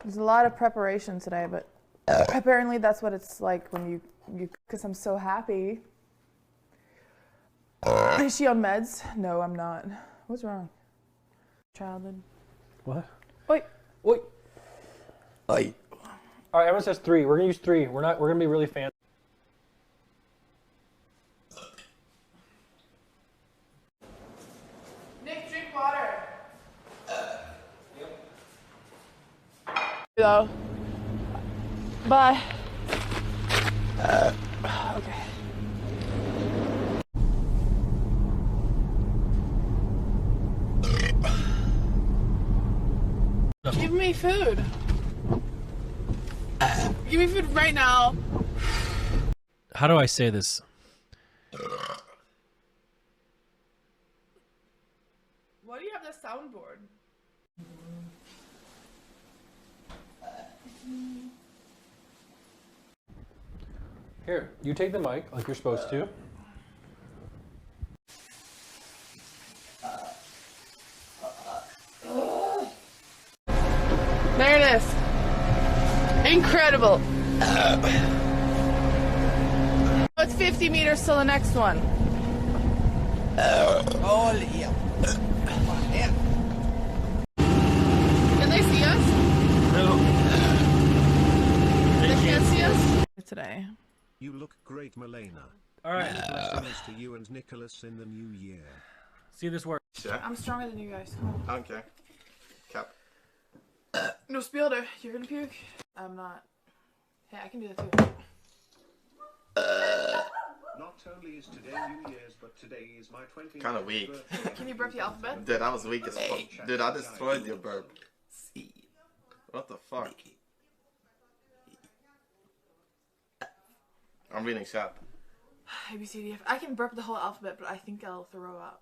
There's a lot of preparation today, but apparently that's what it's like when you because I'm so happy. Is she on meds? No, I'm not. What's wrong? Childhood. What? Oi. Oi. Oi. All right, everyone says 3. We're gonna use 3. We're gonna be really fancy. Nick, drink water. Hello. Bye. Okay. Give me food. Give me food right now. How do I say this? Why do you have the soundboard? Here, you take the mic like you're supposed to. There it is. Incredible. It's 50 meters to the next one. Oh, yeah. Can they see us? No. They can't see us? Today. You look great, Malena. All right. Blessings to you and Nicholas in the new year. See this work. Sure. I'm stronger than you guys. Come on. I don't care. Cap. No spilder. You're gonna puke? I'm not. Hey, I can do that too. Not only is today New Year's, but today is my 20th Kinda weak. birthday. Can you burp the alphabet? Dude, that was weak as fuck. Dude, I destroyed your burp. What the fuck? I'm reading chat. A, B, C, D, F. I can burp the whole alphabet, but I think I'll throw up.